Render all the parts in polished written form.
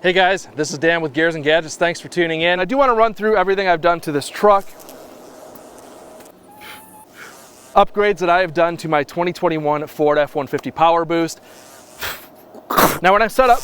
Hey guys, this is Dan with Gears and Gadgets. Thanks for tuning in. I do want to run through everything I've done to this truck. Upgrades that I have done to my 2021 Ford F-150 Power Boost. Now when I set up,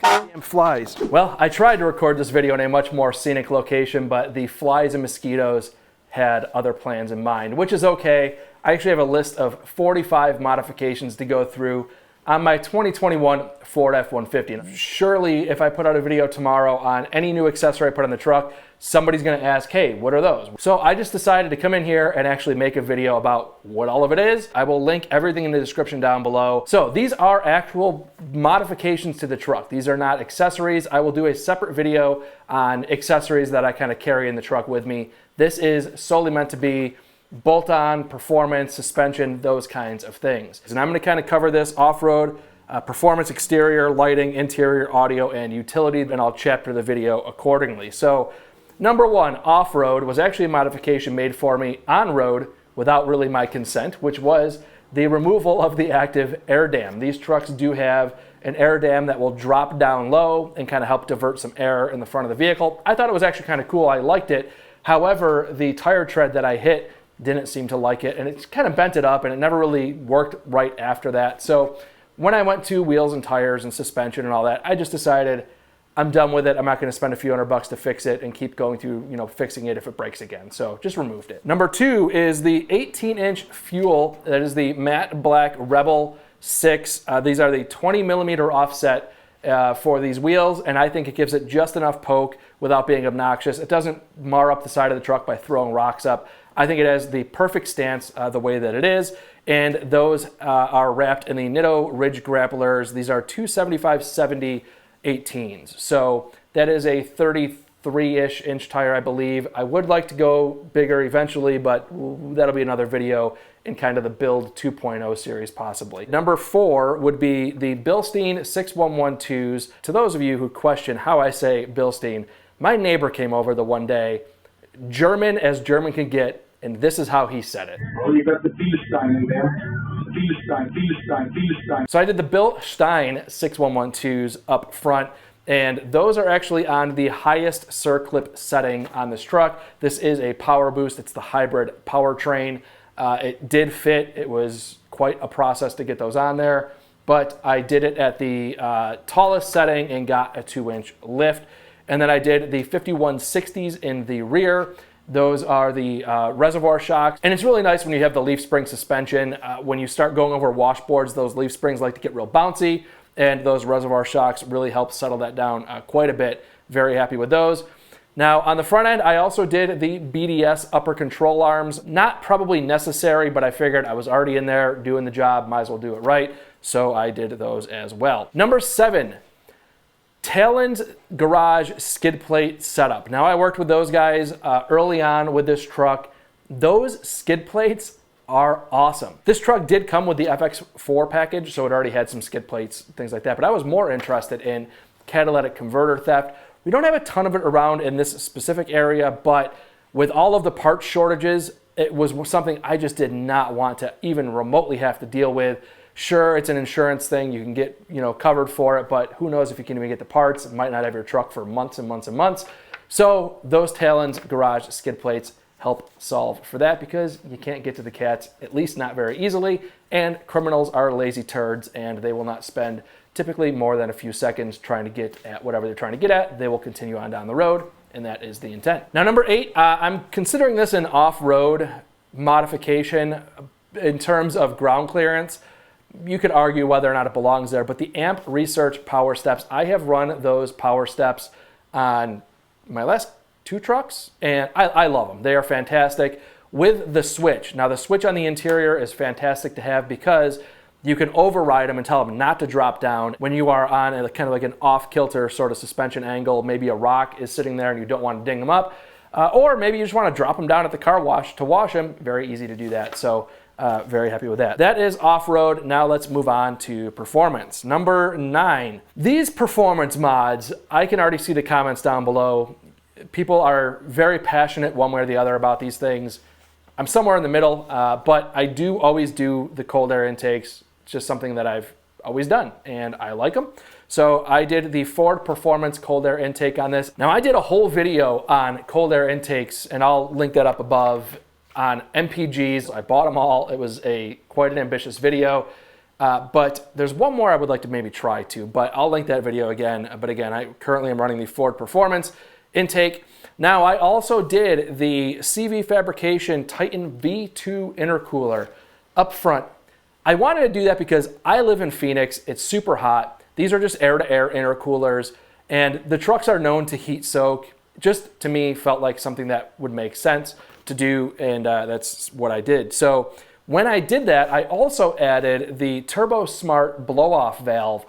damn flies. Well, I tried to record this video in a much more scenic location, but the flies and mosquitoes had other plans in mind, which is okay. I actually have a list of 45 modifications to go through on my 2021 Ford F-150. Surely if I put out a video tomorrow on any new accessory I put on the truck, somebody's gonna ask, hey, what are those? So I just decided to come in here and actually make a video about what all of it is. I will link everything in the description down below. So these are actual modifications to the truck. These are not accessories. I will do a separate video on accessories that I kind of carry in the truck with me. This is solely meant to be bolt-on, performance, suspension, those kinds of things. And I'm going to kind of cover this off-road, performance, exterior, lighting, interior, audio, and utility, and I'll chapter the video accordingly. So number one, off-road, was actually a modification made for me on-road without really my consent, which was the removal of the active air dam. These trucks do have an air dam that will drop down low and kind of help divert some air in the front of the vehicle. I thought it was actually kind of cool. I liked it. However, the tire tread that I hit didn't seem to like it, and it kind of bent it up, and it never really worked right after that. So when I went to wheels and tires and suspension and all that, I just decided I'm done with it. I'm not going to spend a few $100 to fix it and keep going through, fixing it if it breaks again. So just removed it. Number two is the 18-inch fuel. That is the matte black Rebel 6. These are the 20mm offset for these wheels, and I think it gives it just enough poke without being obnoxious. It doesn't mar up the side of the truck by throwing rocks up. I think it has the perfect stance the way that it is, and those are wrapped in the Nitto Ridge Grapplers. These are 275/70 18s. So that is a 33-ish inch tire, I believe. I would like to go bigger eventually, but that'll be another video in kind of the Build 2.0 series possibly. Number four would be the Bilstein 6112s. To those of you who question how I say Bilstein, my neighbor came over the one day, German as German can get, and this is how he said it. Oh, you got the Bilstein in there. Bilstein. So I did the Bilstein 6112s up front, and those are actually on the highest circlip setting on this truck. This is a power boost. It's the hybrid powertrain. It did fit. It was quite a process to get those on there, but I did it at the tallest setting and got a 2-inch lift. And then I did the 5160s in the rear. Those are the reservoir shocks. And it's really nice when you have the leaf spring suspension. When you start going over washboards, those leaf springs like to get real bouncy, and those reservoir shocks really help settle that down quite a bit. Very happy with those. Now on the front end, I also did the BDS upper control arms. Not probably necessary, but I figured I was already in there doing the job, might as well do it right. So I did those as well. Number seven, Talon's garage skid plate setup. Now I worked with those guys early on with this truck. Those skid plates are awesome. This truck did come with the FX4 package, so it already had some skid plates, things like that, but I was more interested in catalytic converter theft. We don't have a ton of it around in this specific area, but with all of the part shortages, it was something I just did not want to even remotely have to deal with. Sure, it's an insurance thing. You can get, covered for it, but who knows if you can even get the parts. It might not have your truck for months and months and months. So those Talon's garage skid plates help solve for that, because you can't get to the cats, at least not very easily, and criminals are lazy turds, and they will not spend typically more than a few seconds trying to get at whatever they're trying to get at. They will continue on down the road, and that is the intent. Now number eight, I'm considering this an off-road modification in terms of ground clearance. You could argue whether or not it belongs there, but the Amp Research power steps, I have run those power steps on my last 2 trucks, and I love them. They are fantastic with the switch. Now the switch on the interior is fantastic to have because you can override them and tell them not to drop down when you are on a kind of like an off-kilter sort of suspension angle. Maybe a rock is sitting there and you don't want to ding them up, or maybe you just want to drop them down at the car wash to wash them. Very easy to do that. So very happy with that. That is off-road. Now let's move on to performance. Number 9. These performance mods, I can already see the comments down below. People are very passionate one way or the other about these things. I'm somewhere in the middle, but I do always do the cold air intakes. It's just something that I've always done, and I like them. So I did the Ford Performance cold air intake on this. Now I did a whole video on cold air intakes, and I'll link that up above, on MPGs. I bought them all. It was quite an ambitious video. But there's one more I would like to maybe try to, but I'll link that video again. But again, I currently am running the Ford Performance intake. Now I also did the CV Fabrication Titan V2 intercooler up front. I wanted to do that because I live in Phoenix. It's super hot. These are just air-to-air intercoolers, and the trucks are known to heat soak. Just to me felt like something that would make sense to do, and that's what I did. So when I did that, I also added the Turbo Smart blow-off valve.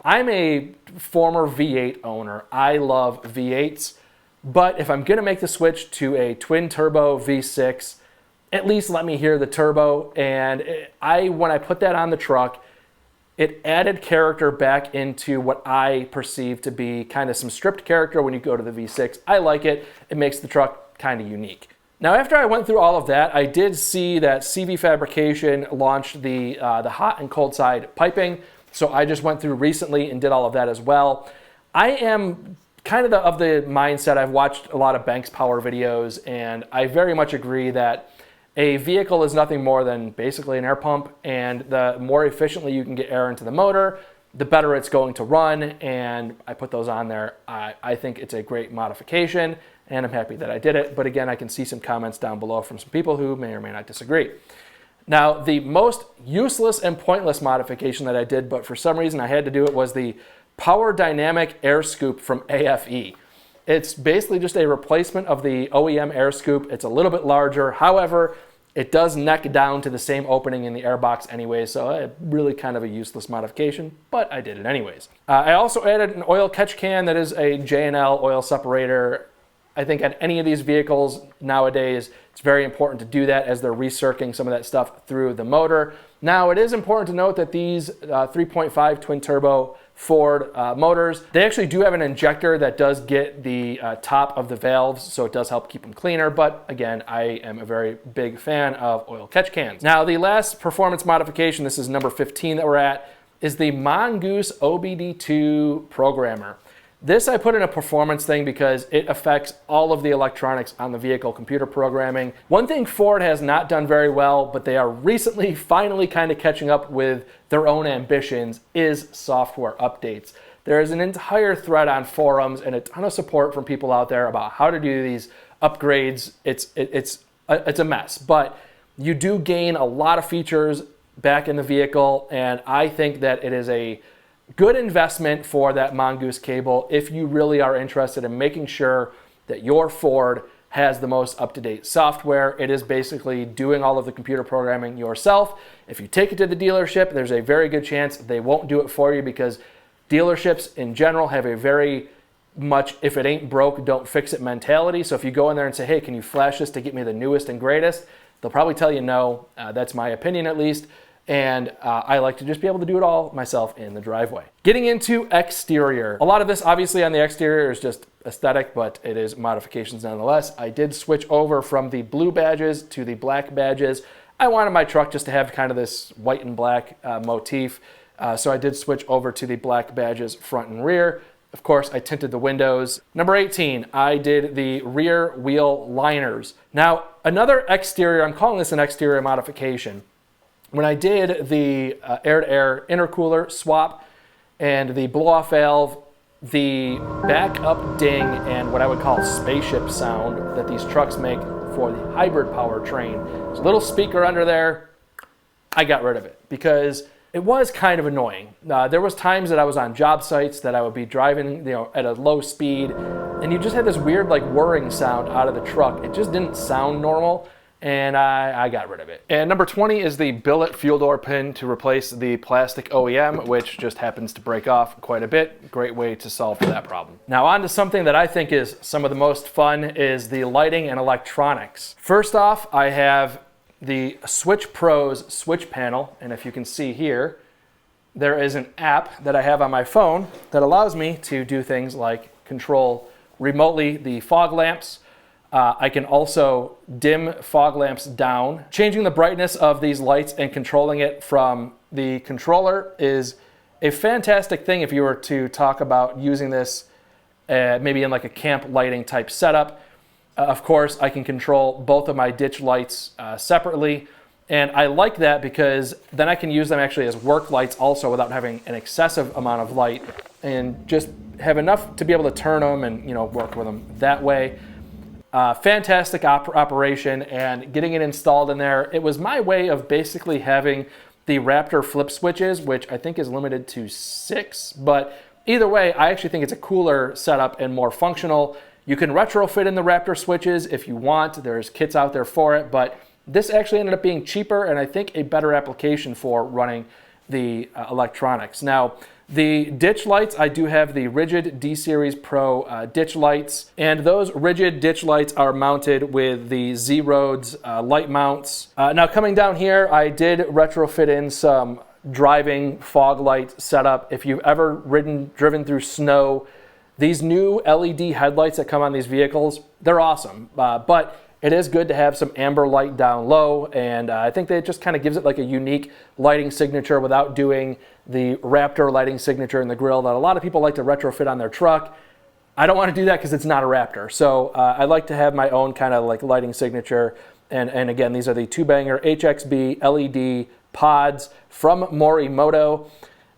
I'm a former V8 owner. I love V8s, but if I'm gonna make the switch to a twin turbo V6, at least let me hear the turbo. And when I put that on the truck, it added character back into what I perceive to be kind of some stripped character when you go to the V6. I like it. It makes the truck kind of unique. Now, after I went through all of that, I did see that CV Fabrication launched the hot and cold side piping. So I just went through recently and did all of that as well. I am kind of the mindset, I've watched a lot of Banks Power videos, and I very much agree that a vehicle is nothing more than basically an air pump, and the more efficiently you can get air into the motor, the better it's going to run, and I put those on there. I think it's a great modification, and I'm happy that I did it. But again, I can see some comments down below from some people who may or may not disagree. Now, the most useless and pointless modification that I did, but for some reason I had to do it, was the Power Dynamic Air Scoop from AFE. It's basically just a replacement of the OEM air scoop. It's a little bit larger. However, it does neck down to the same opening in the airbox anyway, so really kind of a useless modification, but I did it anyways. I also added an oil catch can that is a J&L oil separator. I think on any of these vehicles nowadays, it's very important to do that as they're recircling some of that stuff through the motor. Now, it is important to note that these 3.5 twin turbo Ford motors, they actually do have an injector that does get the top of the valves, so it does help keep them cleaner. But again, I am a very big fan of oil catch cans. Now, the last performance modification, this is number 15 that we're at, is the Mongoose OBD2 programmer. This I put in a performance thing because it affects all of the electronics on the vehicle, computer programming. One thing Ford has not done very well, but they are recently finally kind of catching up with their own ambitions, is software updates. There is an entire thread on forums and a ton of support from people out there about how to do these upgrades. It's a mess, but you do gain a lot of features back in the vehicle, and I think that it is a good investment for that Mongoose cable if you really are interested in making sure that your Ford has the most up-to-date software. It is basically doing all of the computer programming yourself. If you take it to the dealership, there's a very good chance they won't do it for you, because dealerships in general have a very much if it ain't broke, don't fix it mentality. So if you go in there and say, hey, can you flash this to get me the newest and greatest? They'll probably tell you no. That's my opinion at least. And I like to just be able to do it all myself in the driveway. Getting into exterior. A lot of this obviously on the exterior is just aesthetic, but it is modifications nonetheless. I did switch over from the blue badges to the black badges. I wanted my truck just to have kind of this white and black motif. So I did switch over to the black badges front and rear. Of course, I tinted the windows. Number 18, I did the rear wheel liners. Now, another exterior, I'm calling this an exterior modification. When I did the air-to-air intercooler swap and the blow-off valve, the back-up ding and what I would call spaceship sound that these trucks make for the hybrid powertrain, there's a little speaker under there. I got rid of it because it was kind of annoying. There was times that I was on job sites that I would be driving, at a low speed, and you just had this weird whirring sound out of the truck. It just didn't sound normal. And I got rid of it. And number 20 is the billet fuel door pin to replace the plastic OEM, which just happens to break off quite a bit. Great way to solve for that problem. Now on to something that I think is some of the most fun, is the lighting and electronics. First off, I have the Switch Pro's switch panel, and if you can see here, there is an app that I have on my phone that allows me to do things like control remotely the fog lamps. I can also dim fog lamps down. Changing the brightness of these lights and controlling it from the controller is a fantastic thing if you were to talk about using this maybe in like a camp lighting type setup. Of course, I can control both of my ditch lights separately. And I like that because then I can use them actually as work lights also without having an excessive amount of light, and just have enough to be able to turn them and work with them that way. Fantastic operation, and getting it installed in there, it was my way of basically having the Raptor flip switches, which I think is limited to 6, but either way, I actually think it's a cooler setup and more functional. You can retrofit in the Raptor switches if you want. There's kits out there for it, but this actually ended up being cheaper and I think a better application for running the electronics. Now, the ditch lights, I do have the Rigid D-Series Pro ditch lights, and those Rigid ditch lights are mounted with the Z-Roads light mounts. Now coming down here, I did retrofit in some driving fog light setup. If you've ever driven through snow, these new LED headlights that come on these vehicles, they're awesome, but it is good to have some amber light down low, and I think that it just kind of gives it like a unique lighting signature without doing the Raptor lighting signature in the grille that a lot of people like to retrofit on their truck. I don't want to do that because it's not a Raptor, so I like to have my own kind of like lighting signature. And again, these are the 2-banger HXB LED pods from Morimoto,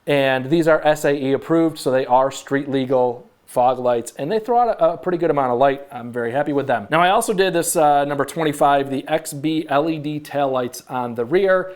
and these are SAE approved, so they are street legal fog lights, and they throw out a pretty good amount of light. I'm very happy with them. Now I also did this number 25, the XB LED taillights on the rear.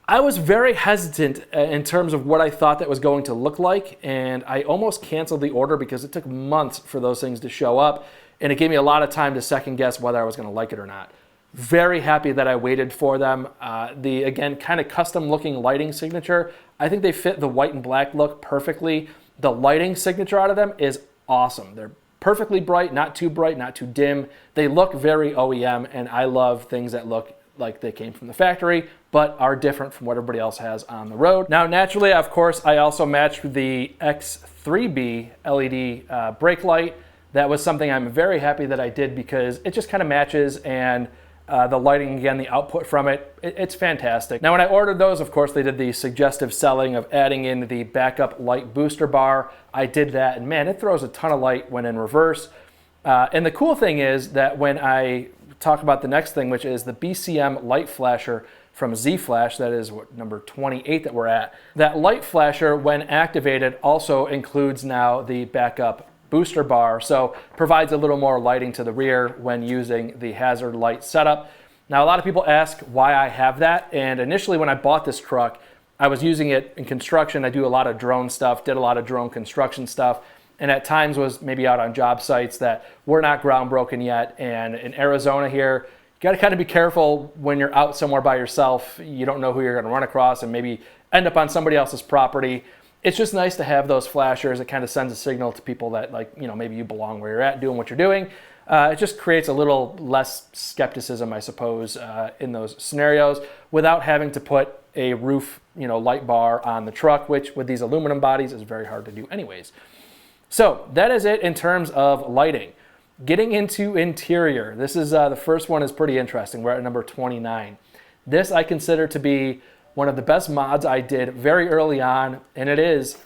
I was very hesitant in terms of what I thought that was going to look like, and I almost canceled the order because it took months for those things to show up, and it gave me a lot of time to second guess whether I was going to like it or not. Very happy that I waited for them. The, again, kind of custom looking lighting signature, I think they fit the white and black look perfectly. The lighting signature out of them is awesome. They're perfectly bright, not too dim. They look very OEM, and I love things that look like they came from the factory, but are different from what everybody else has on the road. Now, naturally, of course, I also matched the X3B LED brake light. That was something I'm very happy that I did because it just kind of matches, and the lighting, again, the output from it, it's fantastic. Now, when I ordered those, of course, they did the suggestive selling of adding in the backup light booster bar. I did that, and man, it throws a ton of light when in reverse. And the cool thing is that when I talk about the next thing, which is the BCM light flasher from Z-Flash, that is what, number 28 that we're at. That light flasher, when activated, also includes now the backup booster bar, so provides a little more lighting to the rear when using the hazard light setup. Now, a lot of people ask why I have that, and initially when I bought this truck, I was using it in construction. I do a lot of drone stuff, did a lot of drone construction stuff, and at times was maybe out on job sites that were not ground broken yet. And in Arizona here, you got to kind of be careful when you're out somewhere by yourself. You don't know who you're going to run across and maybe end up on somebody else's property. It's just nice to have those flashers. It kind of sends a signal to people that, like, maybe you belong where you're at, doing what you're doing. It just creates a little less skepticism, I suppose, in those scenarios without having to put a roof, light bar on the truck, which with these aluminum bodies is very hard to do anyways. So that is it in terms of lighting. Getting into interior. This is the first one is pretty interesting. We're at number 29. This I consider to be one of the best mods I did very early on, and it is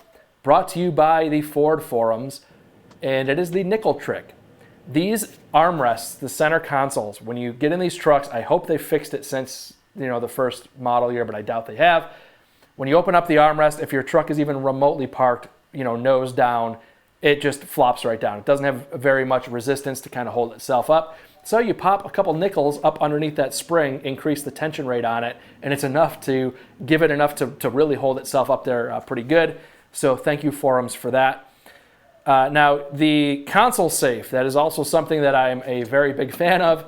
brought to you by the Ford forums, and it is the nickel trick. These armrests, the center consoles, when you get in these trucks, I hope they fixed it since the first model year, but I doubt they have. When you open up the armrest, if your truck is even remotely parked, nose down, it just flops right down. It doesn't have very much resistance to kind of hold itself up. So you pop a couple nickels up underneath that spring, increase the tension rate on it, and it's enough to give it enough to really hold itself up there pretty good. So thank you, forums, for that. Now, the console safe, that is also something that I'm a very big fan of,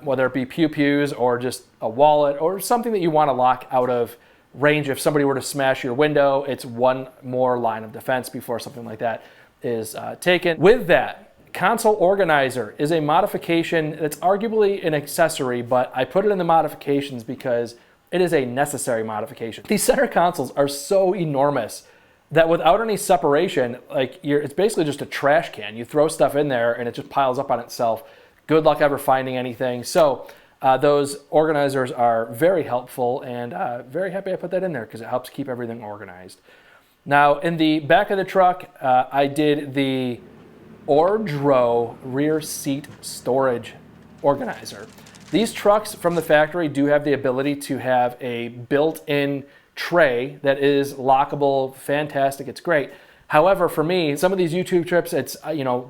whether it be pew-pews or just a wallet or something that you want to lock out of range. If somebody were to smash your window, it's one more line of defense before something like that is taken. With that, console organizer is a modification that's arguably an accessory, but I put it in the modifications because it is a necessary modification. These center consoles are so enormous that without any separation, it's basically just a trash can. You throw stuff in there and it just piles up on itself. good luck ever finding anything. So those organizers are very helpful, and very happy I put that in there because it helps keep everything organized. Now, in the back of the truck, I did the Ordro rear seat storage organizer. These trucks from the factory do have the ability to have a built-in tray that is lockable. Fantastic, it's great. However, for me, some of these YouTube trips, it's,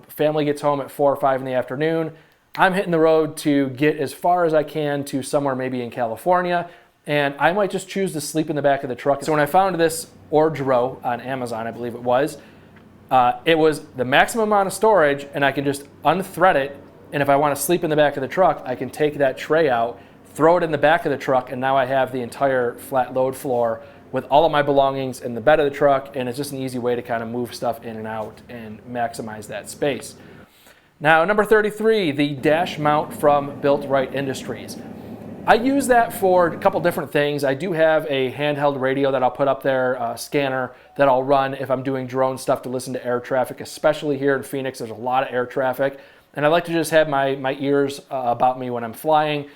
family gets home at 4 or 5 in the afternoon. I'm hitting the road to get as far as I can to somewhere maybe in California, and I might just choose to sleep in the back of the truck. So when I found this Ordro on Amazon, I believe it was the maximum amount of storage, and I can just unthread it, and if I want to sleep in the back of the truck, I can take that tray out, throw it in the back of the truck, and now I have the entire flat load floor with all of my belongings in the bed of the truck, and it's just an easy way to kind of move stuff in and out and maximize that space. Now, number 33, the dash mount from Built Right Industries. I use that for a couple different things. I do have a handheld radio that I'll put up there, a scanner that I'll run if I'm doing drone stuff to listen to air traffic, especially here in Phoenix. There's a lot of air traffic, and I like to just have my ears about me when I'm flying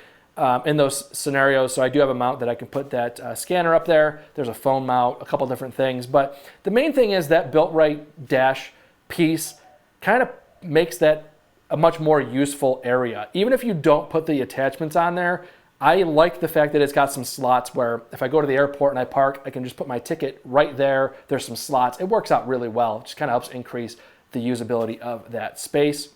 in those scenarios. So I do have a mount that I can put that scanner up there. There's a phone mount, a couple different things. But the main thing is that Built Right dash piece kind of makes that a much more useful area. Even if you don't put the attachments on there, I like the fact that it's got some slots where if I go to the airport and I park, I can just put my ticket right there. There's some slots. It works out really well. It just kind of helps increase the usability of that space.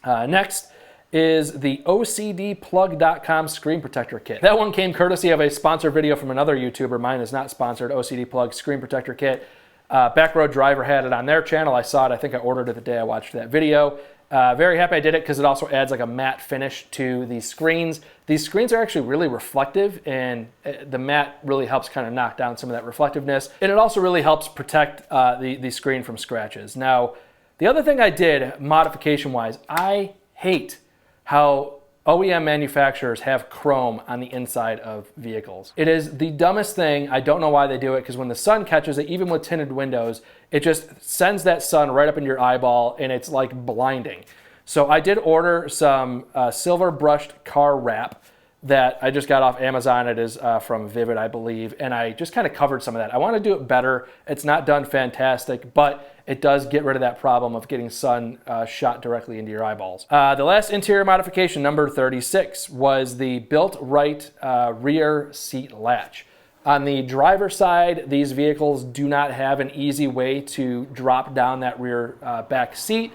Next is the OCDplug.com screen protector kit. That one came courtesy of a sponsored video from another YouTuber. Mine is not sponsored. OCD Plug screen protector kit. Backroad Driver had it on their channel. I saw it. I think I ordered it the day I watched that video. Very happy I did it because it also adds like a matte finish to these screens. These screens are actually really reflective, and the matte really helps kind of knock down some of that reflectiveness. And it also really helps protect the screen from scratches. Now, the other thing I did modification-wise, I hate how OEM manufacturers have chrome on the inside of vehicles. It is the dumbest thing. I don't know why they do it, because when the sun catches it, even with tinted windows, it just sends that sun right up in your eyeball, and it's like blinding. So I did order some silver brushed car wrap that I just got off Amazon. It is from Vivid, I believe, and I just kind of covered some of that. I want to do it better. It's not done fantastic, but it does get rid of that problem of getting sun shot directly into your eyeballs. The last interior modification, number 36, was the Built Right rear seat latch. On the driver's side, these vehicles do not have an easy way to drop down that rear back seat.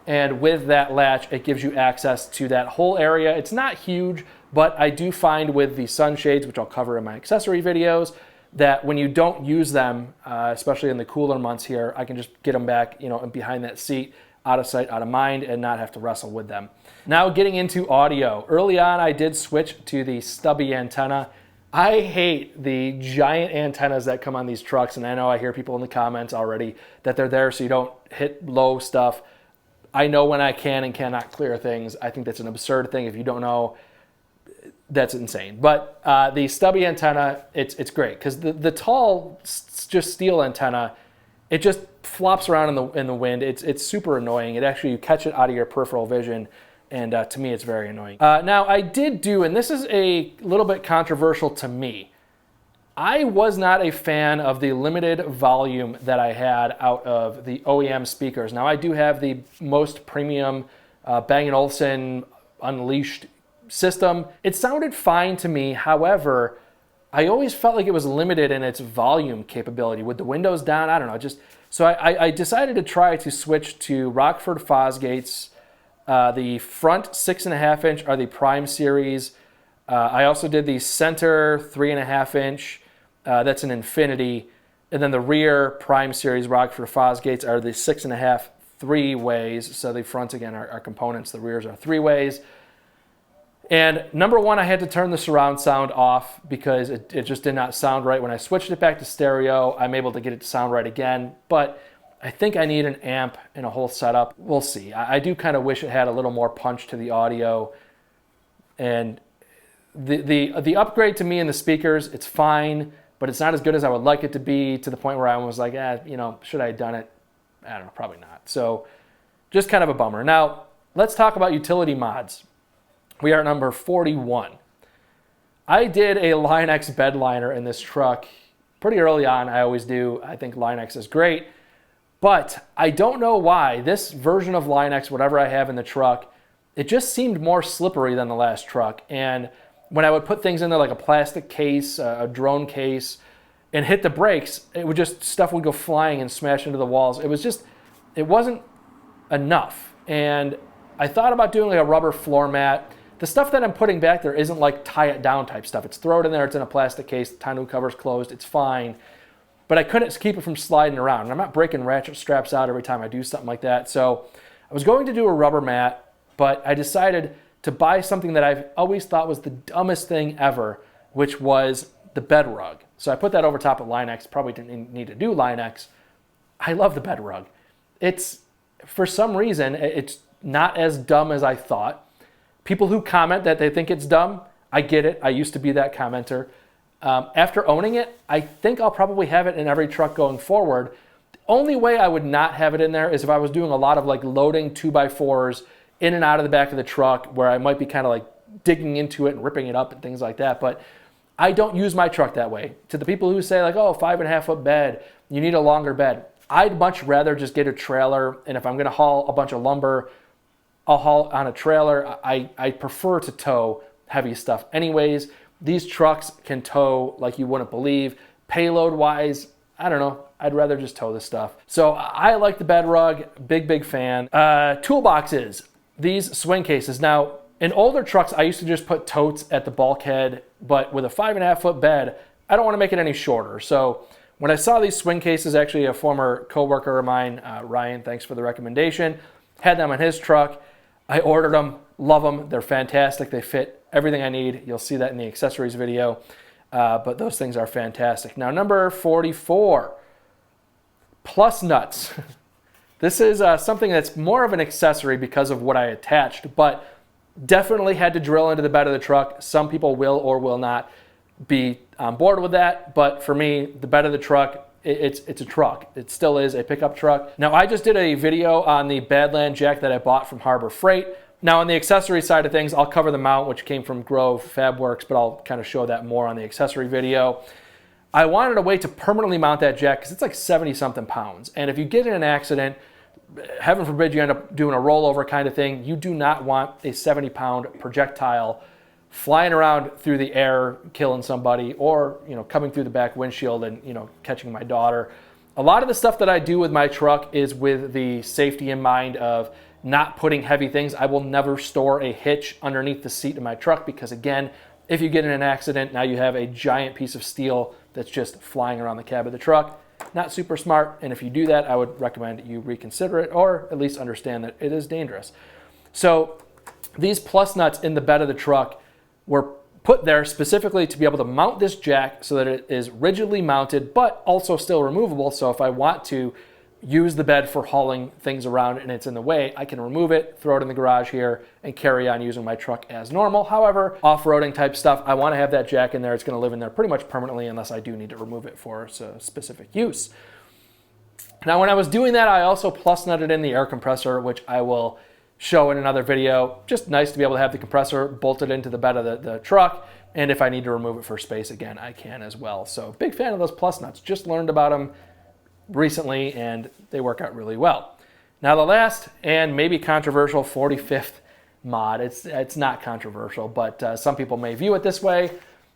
And with that latch, it gives you access to that whole area. It's not huge, but I do find with the sunshades, which I'll cover in my accessory videos, that when you don't use them, especially in the cooler months here, I can just get them back, behind that seat, out of sight, out of mind, and not have to wrestle with them. Now getting into audio. Early on, I did switch to the stubby antenna. I hate the giant antennas that come on these trucks, and I know I hear people in the comments already that they're there so you don't hit low stuff. I know when I can and cannot clear things. I think that's an absurd thing. If you don't know, that's insane. But the stubby antenna, it's great, because the tall, just steel antenna, it just flops around in the wind. It's super annoying. It actually, you catch it out of your peripheral vision, and to me, it's very annoying. Now, I did do, and this is a little bit controversial to me, I was not a fan of the limited volume that I had out of the OEM speakers. Now, I do have the most premium Bang & Olufsen Unleashed system. It sounded fine to me. However, I always felt like it was limited in its volume capability. With the windows down, I don't know. So I decided to try to switch to Rockford Fosgates. The front 6.5 inch are the Prime Series. I also did the center 3.5 inch. That's an Infinity. And then the rear Prime Series Rockford Fosgates are the 6.5 3-ways. So the fronts, again, are components. The rears are 3-ways. And number one, I had to turn the surround sound off because it just did not sound right. When I switched it back to stereo, I'm able to get it to sound right again. But I think I need an amp and a whole setup. We'll see. I do kind of wish it had a little more punch to the audio. And the upgrade to me in the speakers, it's fine, but it's not as good as I would like it to be, to the point where I was like, should I have done it? I don't know, probably not. So just kind of a bummer. Now, let's talk about utility mods. We are at number 41. I did a Line X bed liner in this truck pretty early on. I always do. I think Line X is great. But I don't know why this version of Line X, whatever I have in the truck, it just seemed more slippery than the last truck. And when I would put things in there like a plastic case, a drone case, and hit the brakes, it would just, stuff would go flying and smash into the walls. It wasn't enough. And I thought about doing like a rubber floor mat. The stuff that I'm putting back there isn't like tie it down type stuff. It's throw it in there, it's in a plastic case, the tonneau cover's closed, it's fine. But I couldn't keep it from sliding around. And I'm not breaking ratchet straps out every time I do something like that. So I was going to do a rubber mat, but I decided to buy something that I've always thought was the dumbest thing ever, which was the bed rug. So I put that over top of Line X. Probably didn't need to do Line X. I love the bed rug. It's, for some reason, it's not as dumb as I thought. People who comment that they think it's dumb, I get it. I used to be that commenter. After owning it, I think I'll probably have it in every truck going forward. The only way I would not have it in there is if I was doing a lot of like loading 2x4s in and out of the back of the truck, where I might be kind of like digging into it and ripping it up and things like that. But I don't use my truck that way. To the people who say like, oh, 5.5 foot bed, you need a longer bed. I'd much rather just get a trailer, and if I'm gonna haul a bunch of lumber, I'll haul on a trailer. I prefer to tow heavy stuff anyways. These trucks can tow like you wouldn't believe. Payload wise, I don't know. I'd rather just tow this stuff. So I like the bed rug, big fan. Toolboxes, these swing cases. Now, in older trucks, I used to just put totes at the bulkhead, but with a 5.5 foot bed, I don't want to make it any shorter. So when I saw these swing cases, actually a former coworker of mine, Ryan, thanks for the recommendation, had them on his truck. I ordered them, love them. They're fantastic. They fit everything I need. You'll see that in the accessories video, but those things are fantastic. Now, number 44, plus nuts. This is something that's more of an accessory because of what I attached, but definitely had to drill into the bed of the truck. Some people will or will not be on board with that, but for me, the bed of the truck, it's a truck. It still is a pickup truck. Now, I just did a video on the Badland jack that I bought from Harbor Freight. Now, on the accessory side of things, I'll cover the mount, which came from Grove Fabworks, but I'll kind of show that more on the accessory video. I wanted a way to permanently mount that jack because it's like 70-something pounds. And if you get in an accident, heaven forbid you end up doing a rollover kind of thing, you do not want a 70-pound projectile flying around through the air, killing somebody, or coming through the back windshield and catching my daughter. A lot of the stuff that I do with my truck is with the safety in mind of not putting heavy things. I will never store a hitch underneath the seat of my truck because, again, if you get in an accident, now you have a giant piece of steel that's just flying around the cab of the truck. Not super smart, and if you do that, I would recommend you reconsider it or at least understand that it is dangerous. So these plus nuts in the bed of the truck were put there specifically to be able to mount this jack so that it is rigidly mounted, but also still removable. So if I want to use the bed for hauling things around and it's in the way, I can remove it, throw it in the garage here, and carry on using my truck as normal. However, off-roading type stuff, I want to have that jack in there. It's going to live in there pretty much permanently unless I do need to remove it for specific use. Now, when I was doing that, I also plus nutted in the air compressor, which I will show in another video. Just nice to be able to have the compressor bolted into the bed of the truck, and if I need to remove it for space again, I can as well. So big fan of those plus nuts. Just learned about them recently and they work out really well. Now, the last and maybe controversial 45th mod, it's not controversial, but some people may view it this way,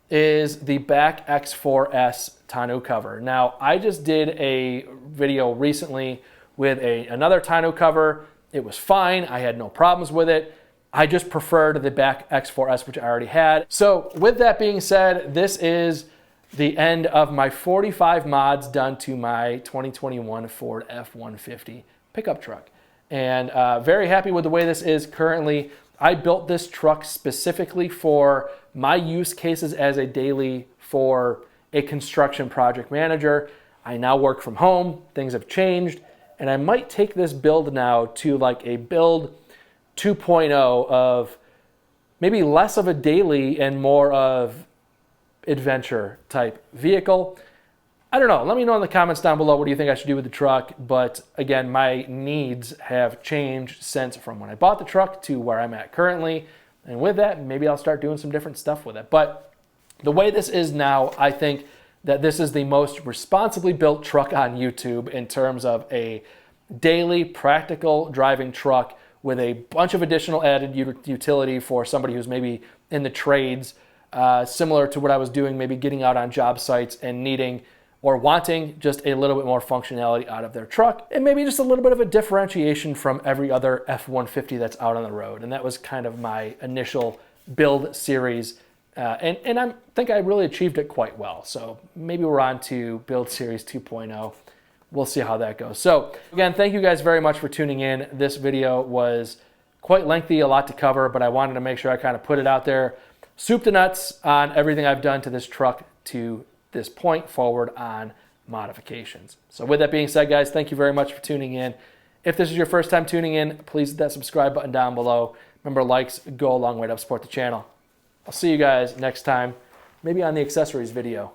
is the back X4S tonneau cover. Now, I just did a video recently with another tonneau cover. It was fine. I had no problems with it. I just preferred the back X4S, which I already had. So with that being said, this is the end of my 45 mods done to my 2021 Ford F-150 pickup truck. And very happy with the way this is currently. I built this truck specifically for my use cases as a daily for a construction project manager. I now work from home. Things have changed. And I might take this build now to like a build 2.0 of maybe less of a daily and more of adventure type vehicle. I don't know. Let me know in the comments down below what do you think I should do with the truck. But again, my needs have changed since from when I bought the truck to where I'm at currently. And with that, maybe I'll start doing some different stuff with it. But the way this is now, I think that this is the most responsibly built truck on YouTube in terms of a daily practical driving truck with a bunch of additional added utility for somebody who's maybe in the trades, similar to what I was doing, maybe getting out on job sites and needing or wanting just a little bit more functionality out of their truck, and maybe just a little bit of a differentiation from every other F-150 that's out on the road. And that was kind of my initial build series. And I think I really achieved it quite well. So maybe we're on to build series 2.0. We'll see how that goes. So again, thank you guys very much for tuning in. This video was quite lengthy, a lot to cover, but I wanted to make sure I kind of put it out there. Soup to nuts on everything I've done to this truck to this point forward on modifications. So with that being said, guys, thank you very much for tuning in. If this is your first time tuning in, please hit that subscribe button down below. Remember, likes go a long way to help support the channel. I'll see you guys next time, maybe on the accessories video.